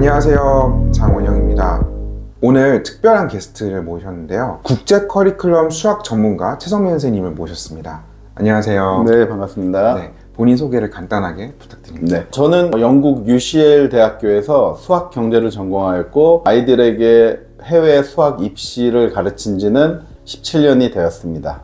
안녕하세요. 장원영입니다. 오늘 특별한 게스트를 모셨는데요. 국제 커리큘럼 수학 전문가 최성민 선생님을 모셨습니다. 안녕하세요. 네, 반갑습니다. 네, 본인 소개를 간단하게 부탁드립니다. 네, 저는 영국 UCL 대학교에서 수학 경제를 전공하였고 아이들에게 해외 수학 입시를 가르친 지는 17년이 되었습니다.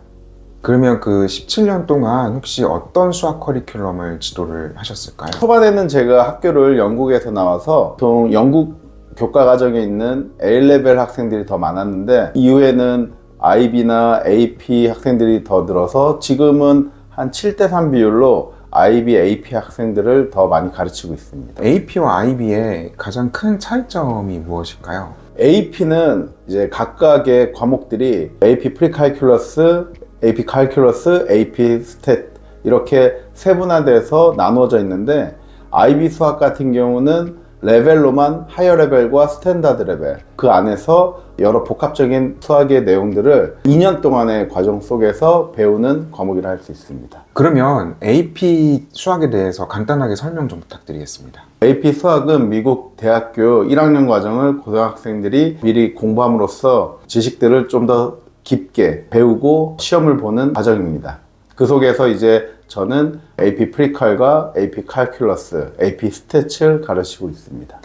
그러면 그 17년 동안 혹시 어떤 수학 커리큘럼을 지도를 하셨을까요? 초반에는 제가 학교를 영국에서 나와서 보통 영국 교과 과정에 있는 A레벨 학생들이 더 많았는데 이후에는 IB나 AP 학생들이 더 늘어서 지금은 한 7대3 비율로 IB, AP 학생들을 더 많이 가르치고 있습니다. AP와 IB의 가장 큰 차이점이 무엇일까요? AP는 이제 각각의 과목들이 AP 프리칼큘러스, AP 칼큘러스, AP 스탯 이렇게 세분화돼서 나누어져 있는데 IB 수학 같은 경우는 레벨로만 하이어 레벨과 스탠다드 레벨 그 안에서 여러 복합적인 수학의 내용들을 2년 동안의 과정 속에서 배우는 과목이라 할 수 있습니다. 그러면 AP 수학에 대해서 간단하게 설명 좀 부탁드리겠습니다. AP 수학은 미국 대학교 1학년 과정을 고등학생들이 미리 공부함으로써 지식들을 좀 더 깊게 배우고 시험을 보는 과정입니다. 그 속에서 이제 저는 AP 프리칼과 AP 칼큘러스, AP 스탯을 가르치고 있습니다.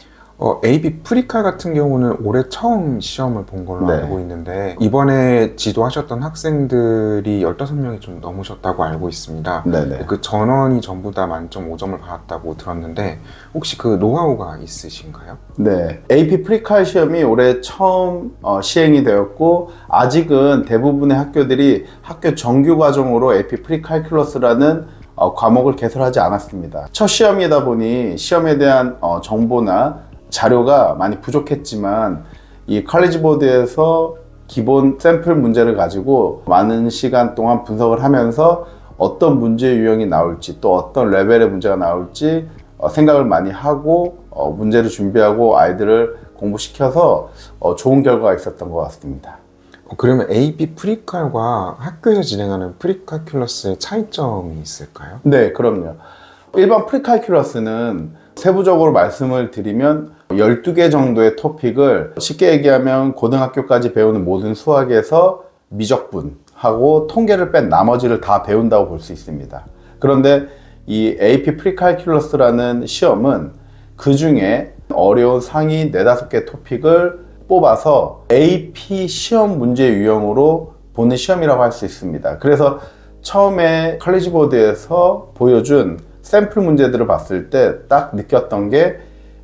AP 프리칼 같은 경우는 올해 처음 시험을 본 걸로 네. 알고 있는데 이번에 지도하셨던 학생들이 15명이 좀 넘으셨다고 알고 있습니다. 네네. 그 전원이 전부 다 만점 5점을 받았다고 들었는데 혹시 그 노하우가 있으신가요? 네, AP 프리칼 시험이 올해 처음 시행이 되었고 아직은 대부분의 학교들이 학교 정규 과정으로 AP 프리칼큘러스라는 과목을 개설하지 않았습니다. 첫 시험이다 보니 시험에 대한 정보나 자료가 많이 부족했지만 이 칼리지 보드에서 기본 샘플 문제를 가지고 많은 시간 동안 분석을 하면서 어떤 문제 유형이 나올지 또 어떤 레벨의 문제가 나올지 생각을 많이 하고 문제를 준비하고 아이들을 공부시켜서 좋은 결과가 있었던 것 같습니다. 그러면 AP 프리칼과 학교에서 진행하는 프리칼큘러스의 차이점이 있을까요? 네, 그럼요. 일반 프리칼큘러스는 세부적으로 말씀을 드리면 12개 정도의 토픽을 쉽게 얘기하면 고등학교까지 배우는 모든 수학에서 미적분하고 통계를 뺀 나머지를 다 배운다고 볼 수 있습니다. 그런데 이 AP 프리칼큘러스라는 시험은 그 중에 어려운 상위 4-5개 토픽을 뽑아서 AP 시험 문제 유형으로 보는 시험이라고 할 수 있습니다. 그래서 처음에 칼리지 보드에서 보여준 샘플 문제들을 봤을 때 딱 느꼈던 게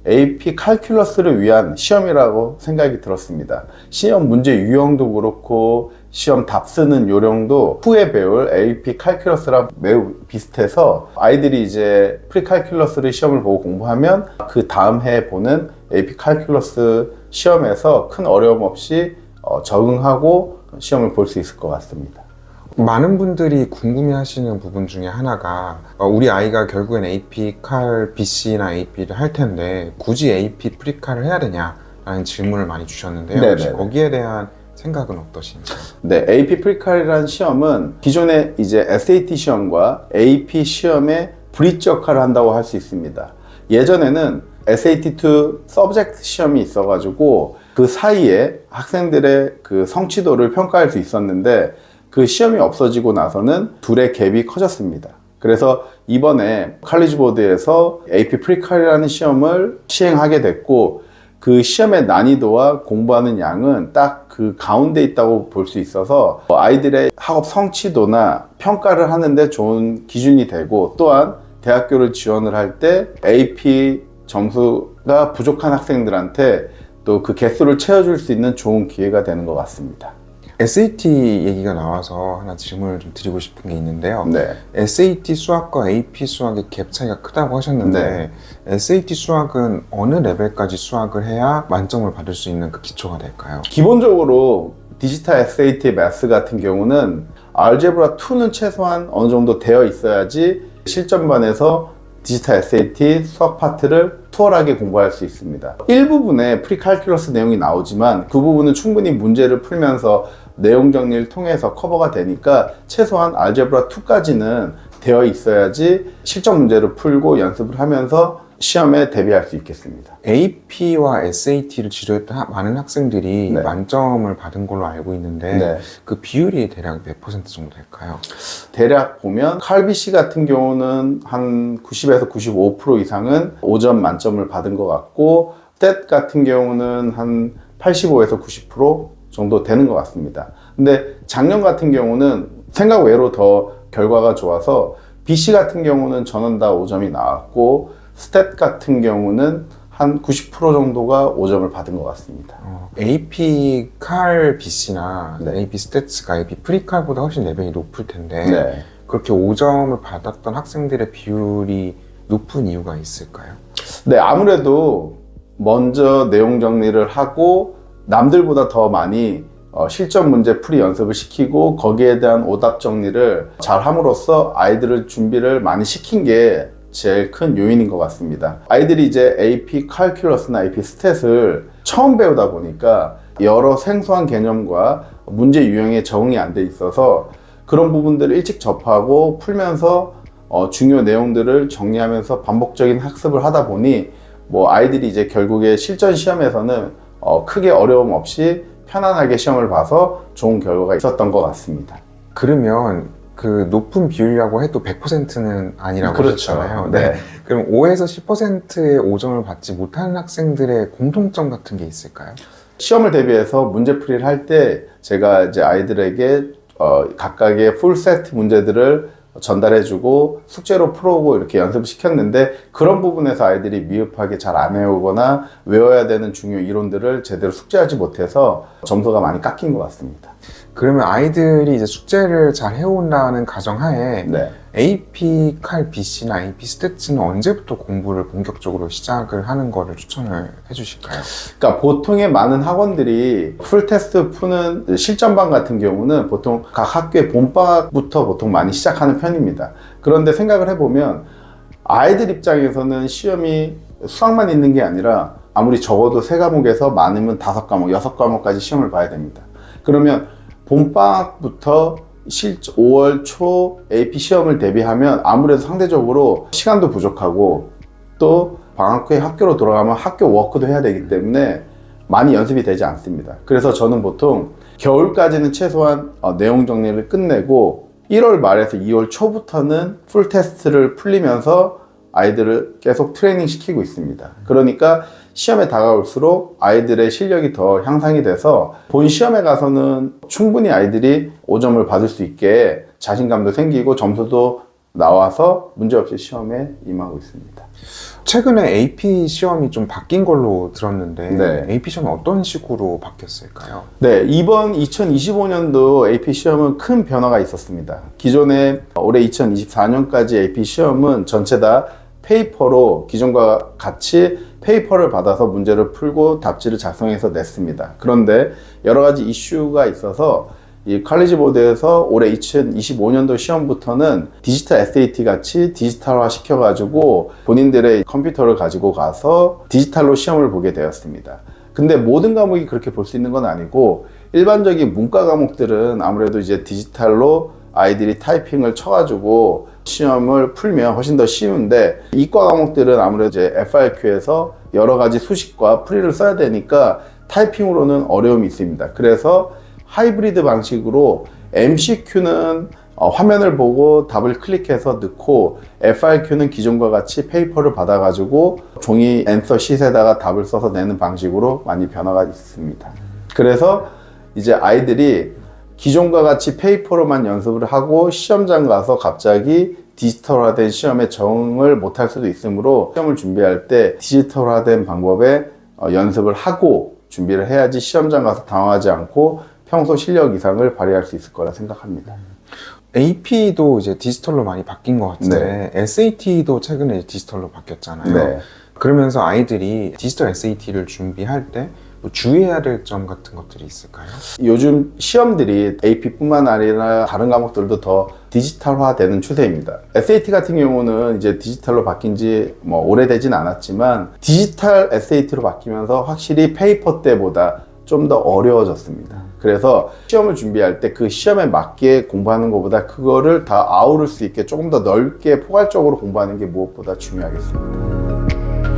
AP 칼큘러스를 위한 시험이라고 생각이 들었습니다. 시험 문제 유형도 그렇고 시험 답 쓰는 요령도 후에 배울 AP 칼큘러스랑 매우 비슷해서 아이들이 이제 프리칼큘러스를 시험을 보고 공부하면 그 다음 해에 보는 AP 칼큘러스 시험에서 큰 어려움 없이 적응하고 시험을 볼 수 있을 것 같습니다. 많은 분들이 궁금해하시는 부분 중에 하나가 우리 아이가 결국엔 AP 칼 BC나 AP를 할 텐데 굳이 AP 프리칼을 해야 되냐라는 질문을 많이 주셨는데요. 네네네. 혹시 거기에 대한 생각은 어떠신가요? 네, AP 프리칼이라는 시험은 기존의 이제 SAT 시험과 AP 시험의 브릿지 역할을 한다고 할 수 있습니다. 예전에는 SAT2 서브젝트 시험이 있어가지고 그 사이에 학생들의 그 성취도를 평가할 수 있었는데 그 시험이 없어지고 나서는 둘의 갭이 커졌습니다. 그래서 이번에 칼리지 보드에서 AP 프리칼이라는 시험을 시행하게 됐고 그 시험의 난이도와 공부하는 양은 딱 그 가운데 있다고 볼 수 있어서 아이들의 학업 성취도나 평가를 하는데 좋은 기준이 되고 또한 대학교를 지원을 할 때 AP 점수가 부족한 학생들한테 또 그 개수를 채워줄 수 있는 좋은 기회가 되는 것 같습니다. SAT 얘기가 나와서 하나 질문을 좀 드리고 싶은 게 있는데요. 네. SAT 수학과 AP 수학의 갭 차이가 크다고 하셨는데 SAT 수학은 어느 레벨까지 수학을 해야 만점을 받을 수 있는 그 기초가 될까요? 기본적으로 디지털 SAT 매스 같은 경우는 알제브라 2는 최소한 어느 정도 되어 있어야지 실전반에서 디지털 SAT 수학 파트를 수월하게 공부할 수 있습니다. 일부분에 프리칼큘러스 내용이 나오지만 그 부분은 충분히 문제를 풀면서 내용 정리를 통해서 커버가 되니까 최소한 알제브라 2까지는 되어 있어야지 실전 문제를 풀고 연습을 하면서 시험에 대비할 수 있겠습니다. AP와 SAT를 지도했던 많은 학생들이 네. 만점을 받은 걸로 알고 있는데 네. 그 비율이 대략 몇 퍼센트 정도 될까요? 대략 보면 칼비씨 같은 경우는 한 90에서 95% 이상은 5점 만점을 받은 것 같고 스탯 같은 경우는 한 85에서 90% 정도 되는 것 같습니다. 근데 작년 같은 경우는 생각 외로 더 결과가 좋아서 BC 같은 경우는 전원 다 5점이 나왔고 스탯 같은 경우는 한 90% 정도가 5점을 받은 것 같습니다. AP 칼 BC나 네. AP 스태츠가 AP 프리칼보다 훨씬 레벨이 높을 텐데 네. 그렇게 5점을 받았던 학생들의 비율이 높은 이유가 있을까요? 네, 아무래도 먼저 내용 정리를 하고 남들보다 더 많이 실전 문제 풀이 연습을 시키고 거기에 대한 오답 정리를 잘 함으로써 아이들을 준비를 많이 시킨 게 제일 큰 요인인 것 같습니다. 아이들이 이제 AP 칼큘러스나 AP 스탯을 처음 배우다 보니까 여러 생소한 개념과 문제 유형에 적응이 안 돼 있어서 그런 부분들을 일찍 접하고 풀면서 중요 내용들을 정리하면서 반복적인 학습을 하다 보니 뭐 아이들이 이제 결국에 실전 시험에서는 크게 어려움 없이 편안하게 시험을 봐서 좋은 결과가 있었던 것 같습니다. 그러면 그 높은 비율이라고 해도 100%는 아니라고 그렇죠. 하셨잖아요. 네. 그럼 5에서 10%의 5점을 받지 못하는 학생들의 공통점 같은 게 있을까요? 시험을 대비해서 문제풀이를 할 때 제가 이제 아이들에게 각각의 풀 세트 문제들을 전달해주고 숙제로 풀어오고 이렇게 연습을 시켰는데 그런 부분에서 아이들이 미흡하게 잘 안 외우거나 외워야 되는 중요 이론들을 제대로 숙제하지 못해서 점수가 많이 깎인 것 같습니다. 그러면 아이들이 이제 숙제를 잘 해온다는 가정하에 네. AP 칼 BC나 AP 스태츠는 언제부터 공부를 본격적으로 시작을 하는 거를 추천을 해주실까요? 그러니까 보통의 많은 학원들이 풀 테스트 푸는 실전반 같은 경우는 보통 각 학교의 봄방학부터 보통 많이 시작하는 편입니다. 그런데 생각을 해보면 아이들 입장에서는 시험이 수학만 있는 게 아니라 아무리 적어도 3과목에서 많으면 5과목, 6과목까지 시험을 봐야 됩니다. 그러면 봄방학부터 5월 초 AP 시험을 대비하면 아무래도 상대적으로 시간도 부족하고 또 방학 후에 학교로 돌아가면 학교 워크도 해야 되기 때문에 많이 연습이 되지 않습니다. 그래서 저는 보통 겨울까지는 최소한 내용 정리를 끝내고 1월 말에서 2월 초부터는 풀 테스트를 풀리면서 아이들을 계속 트레이닝 시키고 있습니다. 그러니까 시험에 다가올수록 아이들의 실력이 더 향상이 돼서 본 시험에 가서는 충분히 아이들이 5점을 받을 수 있게 자신감도 생기고 점수도 나와서 문제없이 시험에 임하고 있습니다. 최근에 AP 시험이 좀 바뀐 걸로 들었는데 네. AP 시험은 어떤 식으로 바뀌었을까요? 네, 이번 2025년도 AP 시험은 큰 변화가 있었습니다. 기존에 올해 2024년까지 AP 시험은 전체 다 페이퍼로 기존과 같이 페이퍼를 받아서 문제를 풀고 답지를 작성해서 냈습니다. 그런데 여러 가지 이슈가 있어서 이 칼리지 보드에서 올해 2025년도 시험부터는 디지털 SAT 같이 디지털화 시켜가지고 본인들의 컴퓨터를 가지고 가서 디지털로 시험을 보게 되었습니다. 근데 모든 과목이 그렇게 볼 수 있는 건 아니고 일반적인 문과 과목들은 아무래도 이제 디지털로 아이들이 타이핑을 쳐가지고 시험을 풀면 훨씬 더 쉬운데 이과 과목들은 아무래도 이제 FRQ에서 여러 가지 수식과 풀이를 써야 되니까 타이핑으로는 어려움이 있습니다. 그래서 하이브리드 방식으로 MCQ는 화면을 보고 답을 클릭해서 넣고 FRQ는 기존과 같이 페이퍼를 받아가지고 종이 앤서 시트에다가 답을 써서 내는 방식으로 많이 변화가 있습니다. 그래서 이제 아이들이 기존과 같이 페이퍼로만 연습을 하고 시험장 가서 갑자기 디지털화된 시험에 적응을 못할 수도 있으므로 시험을 준비할 때 디지털화된 방법에 연습을 하고 준비를 해야지 시험장 가서 당황하지 않고 평소 실력 이상을 발휘할 수 있을 거라 생각합니다. AP도 이제 디지털로 많이 바뀐 것 같은데 SAT도 최근에 디지털로 바뀌었잖아요. 네. 그러면서 아이들이 디지털 SAT를 준비할 때 뭐 주의해야 될 점 같은 것들이 있을까요? 요즘 시험들이 AP뿐만 아니라 다른 과목들도 더 디지털화되는 추세입니다. SAT 같은 경우는 이제 디지털로 바뀐 지 뭐 오래되진 않았지만 디지털 SAT로 바뀌면서 확실히 페이퍼 때보다 좀 더 어려워졌습니다. 그래서 시험을 준비할 때 그 시험에 맞게 공부하는 것보다 그거를 다 아우를 수 있게 조금 더 넓게 포괄적으로 공부하는 게 무엇보다 중요하겠습니다.